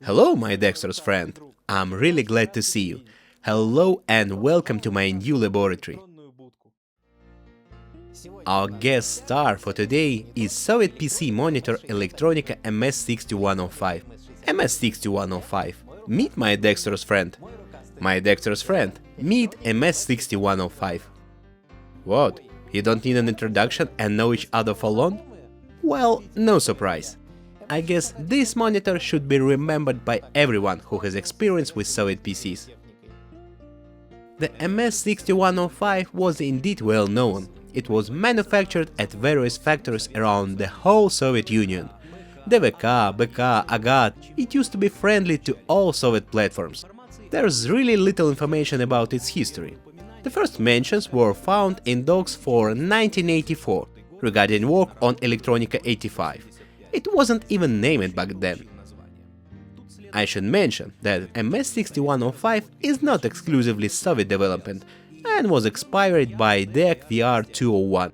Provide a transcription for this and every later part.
Hello, my dexterous friend. I'm really glad to see you. Hello and welcome to my new laboratory. Our guest star for today is Soviet PC monitor Electronica MS6105. MS6105. Meet my dexterous friend. My dexterous friend, meet MS6105. What? You don't need an introduction and know each other for long? Well, no surprise. I guess this monitor should be remembered by everyone who has experience with Soviet PCs. The MS6105 was indeed well known. It was manufactured at various factories around the whole Soviet Union. DVK, BK, Agat, it used to be friendly to all Soviet platforms. There's really little information about its history. The first mentions were found in docs for 1984 regarding work on Electronica 85. It wasn't even named back then. I should mention that MS6105 is not exclusively Soviet development and was expired by DEC VR201.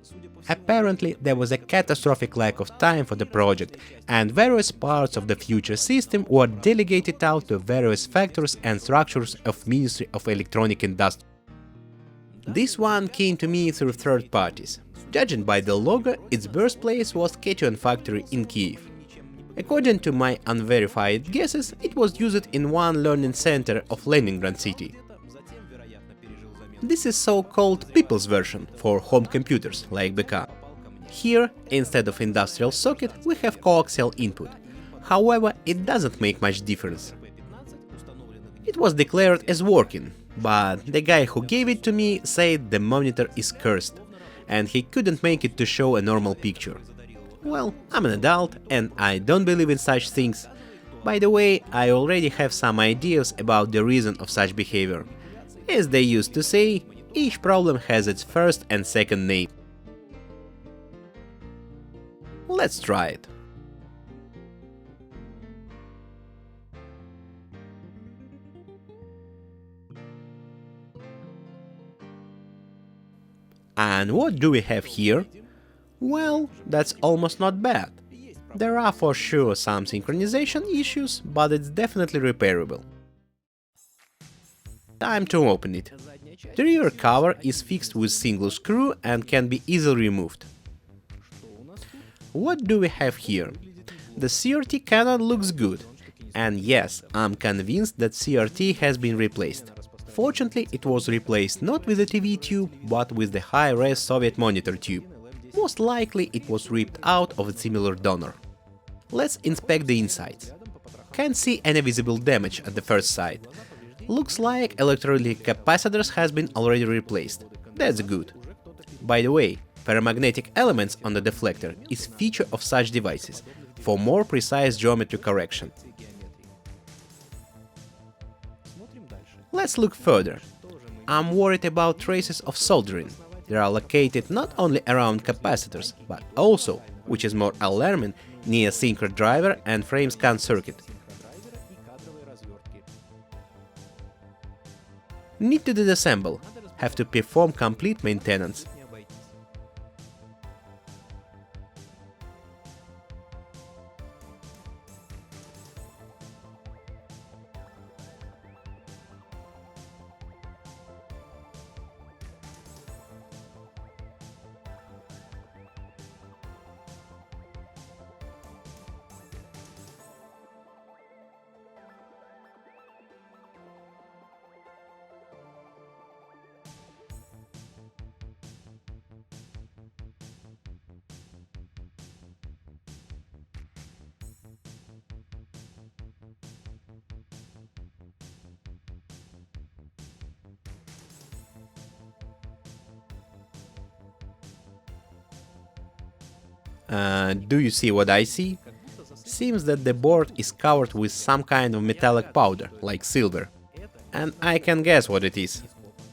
Apparently, there was a catastrophic lack of time for the project, and various parts of the future system were delegated out to various factors and structures of Ministry of Electronic Industry. This one came to me through third parties. Judging by the logo, its birthplace was Ketyon factory in Kiev. According to my unverified guesses, it was used in one learning center of Leningrad city. This is so-called people's version for home computers like BK. Here, instead of industrial socket, we have coaxial input. However, it doesn't make much difference. It was declared as working, but the guy who gave it to me said the monitor is cursed, and he couldn't make it to show a normal picture. Well, I'm an adult and I don't believe in such things. By the way, I already have some ideas about the reason of such behavior. As they used to say, each problem has its first and second name. Let's try it. And what do we have here? Well, that's almost not bad. There are for sure some synchronization issues, but it's definitely repairable. Time to open it. The rear cover is fixed with single screw and can be easily removed. What do we have here? The CRT cannon looks good. And yes, I'm convinced that CRT has been replaced. Fortunately, it was replaced not with the TV tube, but with the high-res Soviet monitor tube. Most likely it was ripped out of a similar donor. Let's inspect the insides. Can't see any visible damage at the first sight. Looks like electrolytic capacitors has been already replaced. That's good. By the way, paramagnetic elements on the deflector is feature of such devices, for more precise geometry correction. Let's look further. I'm worried about traces of soldering. They are located not only around capacitors, but also, which is more alarming, near synchro driver and frame scan circuit. Need to disassemble. Have to perform complete maintenance. Do you see what I see? Seems that the board is covered with some kind of metallic powder, like silver. And I can guess what it is.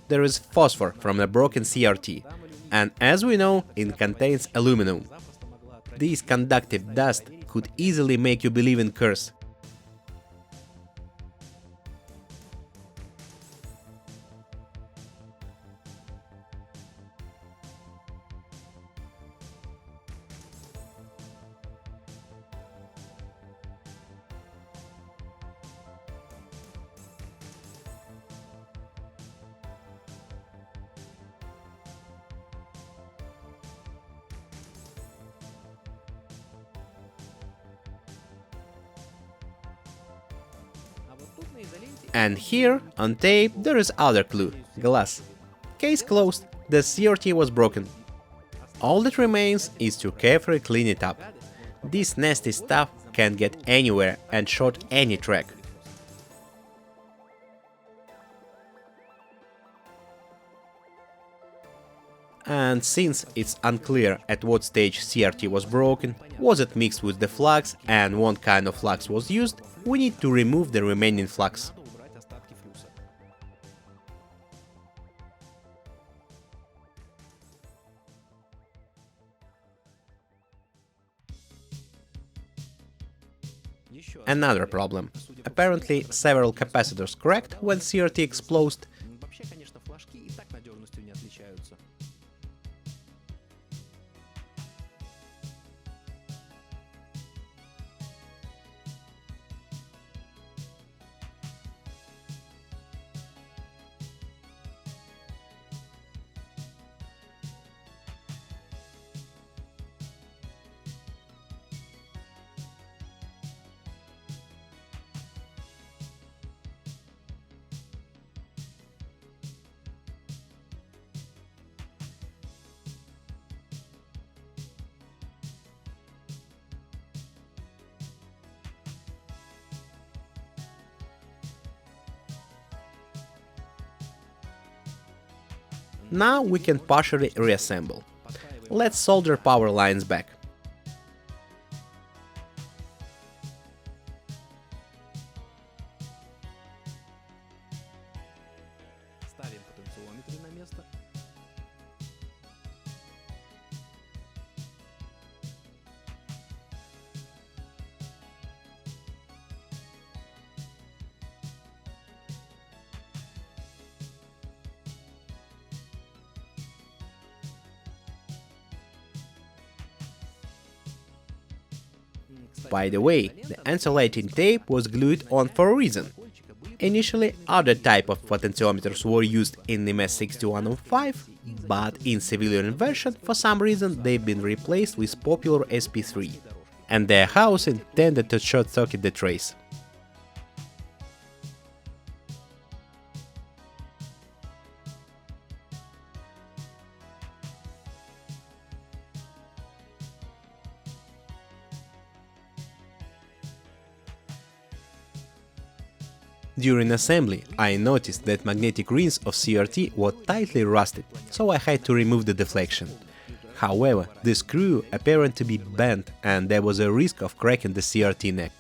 There is phosphor from the broken CRT, and as we know, it contains aluminum. This conductive dust could easily make you believe in curse. And here, on tape, there is other clue – glass. Case closed, the CRT was broken. All that remains is to carefully clean it up. This nasty stuff can get anywhere and short any track. And since it's unclear at what stage CRT was broken, was it mixed with the flux and what kind of flux was used, we need to remove the remaining flux. Another problem. Apparently several capacitors cracked when CRT exploded. Now we can partially reassemble. Let's solder power lines back. By the way, the insulating tape was glued on for a reason. Initially, other type of potentiometers were used in the MS6105, but in civilian version, for some reason, they've been replaced with popular SP3, and their housing tended to short-circuit the trace. During assembly, I noticed that magnetic rings of CRT were tightly rusted, so I had to remove the deflection. However, the screw appeared to be bent and there was a risk of cracking the CRT neck.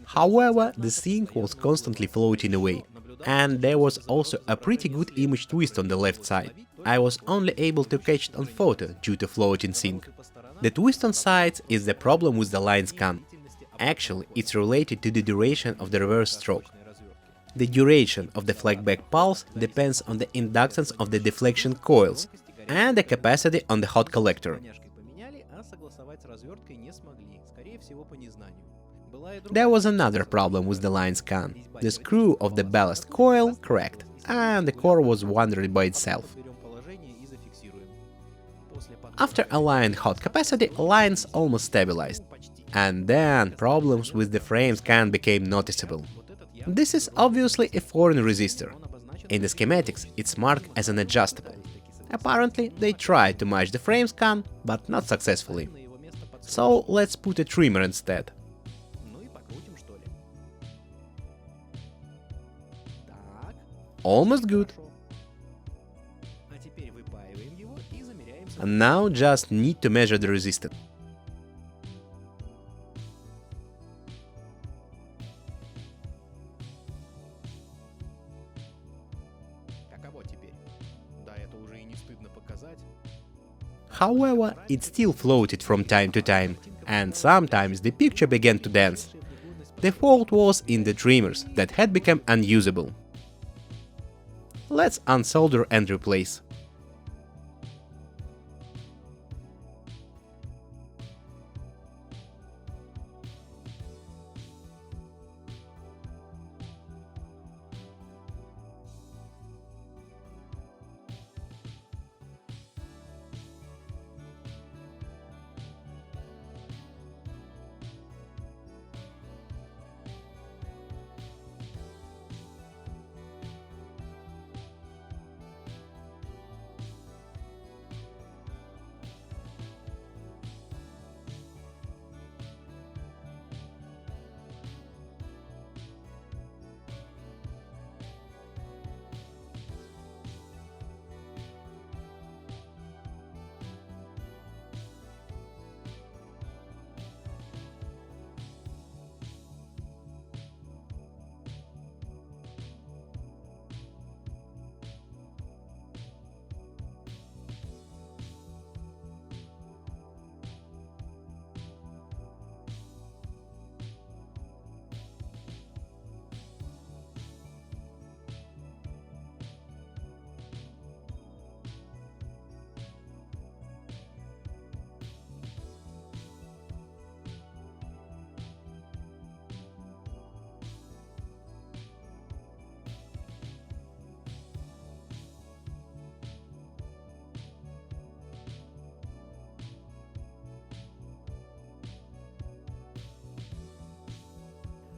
However, the zinc was constantly floating away, and there was also a pretty good image twist on the left side. I was only able to catch it on photo due to floating zinc. The twist on sides is the problem with the line scan. Actually, it's related to the duration of the reverse stroke. The duration of the flag-back pulse depends on the inductance of the deflection coils and the capacity on the hot collector. There was another problem with the line scan. The screw of the ballast coil cracked, and the core was wandering by itself. After aligning hot capacity, lines almost stabilized, and then problems with the frame scan became noticeable. This is obviously a foreign resistor. In the schematics, it's marked as an adjustable. Apparently, they tried to match the frame scan, but not successfully. So let's put a trimmer instead. Almost good. And now just need to measure the resistance. However, it still floated from time to time, and sometimes the picture began to dance. The fault was in the trimmers that had become unusable. Let's unsolder and replace.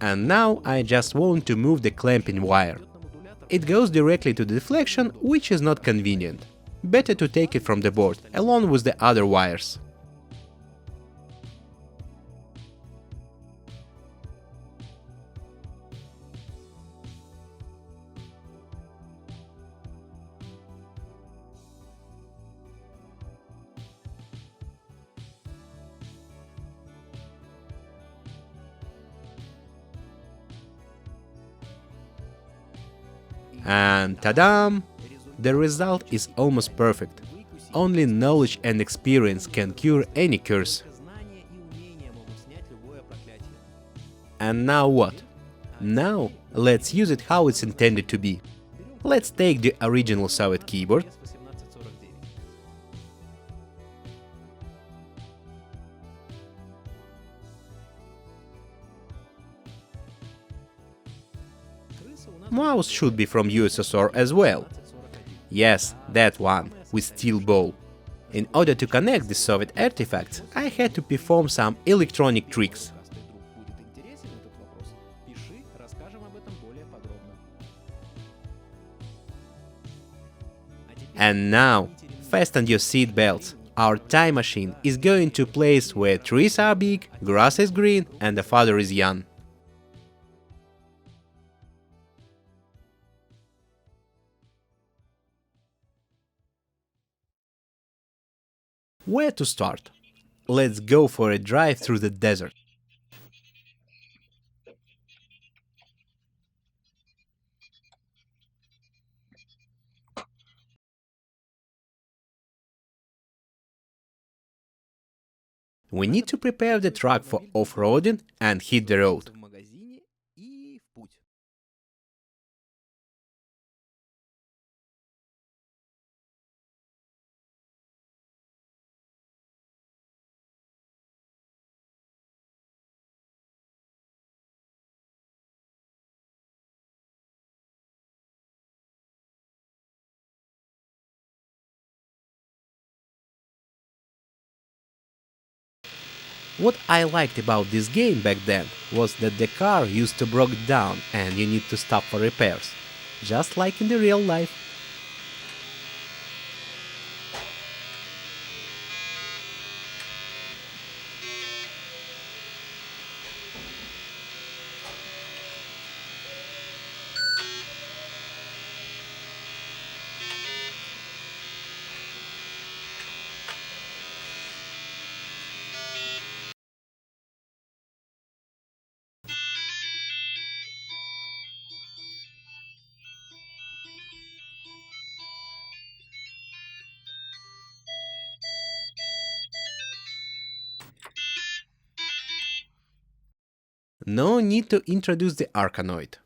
And now I just want to move the clamping wire. It goes directly to the deflection, which is not convenient. Better to take it from the board, along with the other wires. And ta-dam! The result is almost perfect. Only knowledge and experience can cure any curse. And now what? Now let's use it how it's intended to be. Let's take the original Soviet keyboard, mouse should be from USSR as well. Yes, that one, with steel ball. In order to connect the Soviet artifacts, I had to perform some electronic tricks. And now, fasten your seat belts. Our time machine is going to a place where trees are big, grass is green, and the father is young. Where to start? Let's go for a drive through the desert. We need to prepare the truck for off-roading and hit the road. What I liked about this game back then was that the car used to break down and you need to stop for repairs, just like in the real life. No need to introduce the Arkanoid.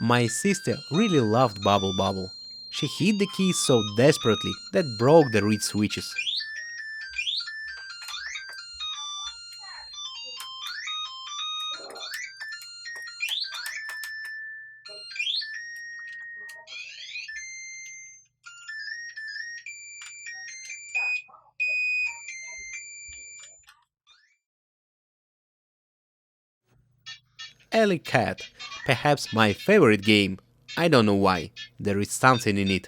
My sister really loved Bubble Bubble. She hit the keys so desperately that broke the reed switches. Alley Cat, perhaps my favorite game. I don't know why, there is something in it.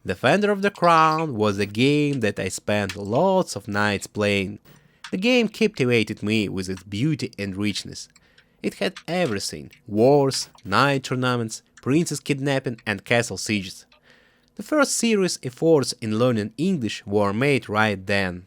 Defender of the Crown was a game that I spent lots of nights playing. The game captivated me with its beauty and richness. It had everything: wars, knight tournaments, princess kidnapping and castle sieges. The first serious efforts in learning English were made right then.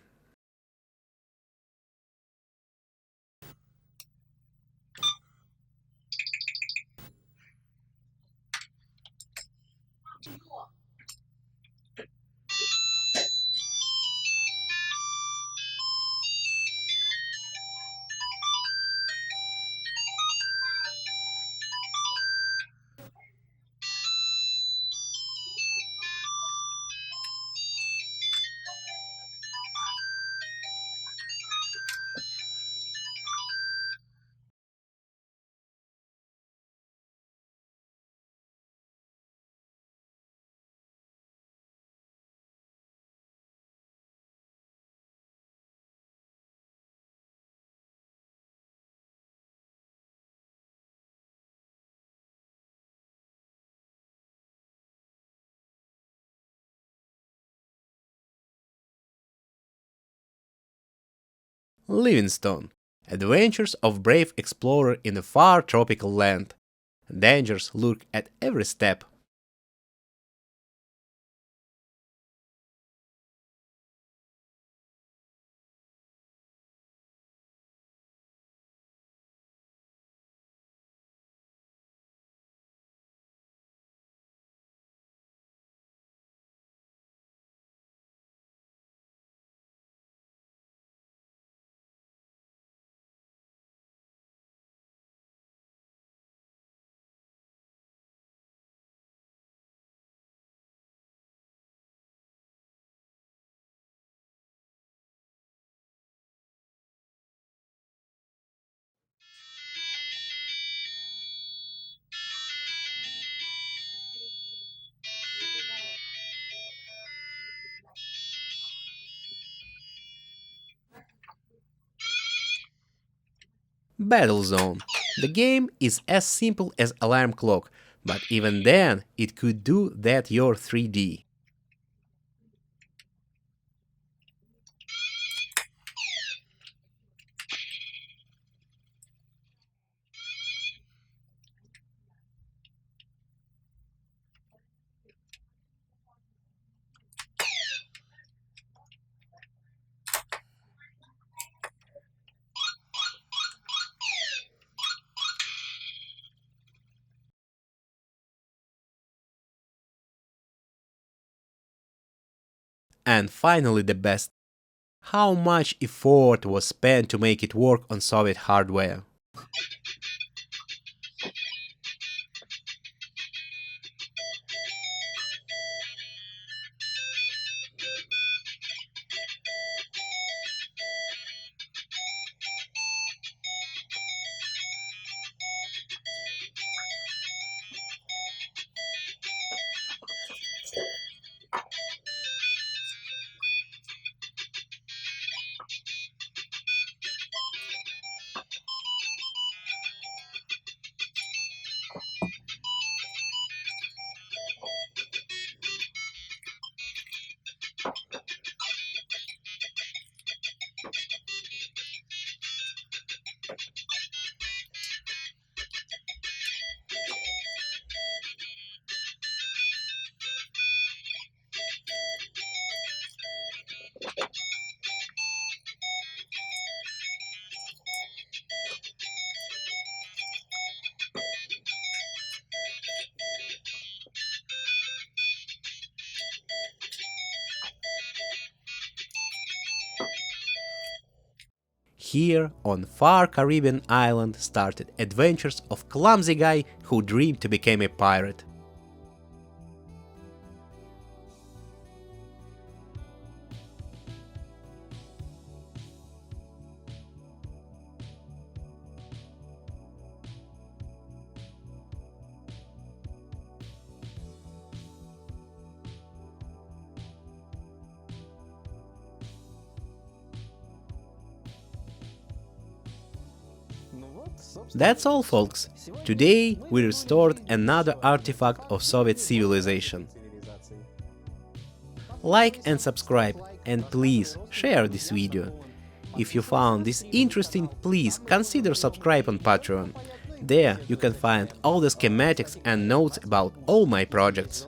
Livingstone. Adventures of brave explorer in a far tropical land. Dangers lurk at every step. Battle Zone. The game is as simple as alarm clock, but even then it could do that your 3D. And finally the best. How much effort was spent to make it work on Soviet hardware? Here, on far Caribbean island, started adventures of clumsy guy who dreamed to become a pirate. That's all, folks. Today we restored another artifact of Soviet civilization. Like and subscribe, and please share this video. If you found this interesting, please consider subscribe on Patreon. There you can find all the schematics and notes about all my projects.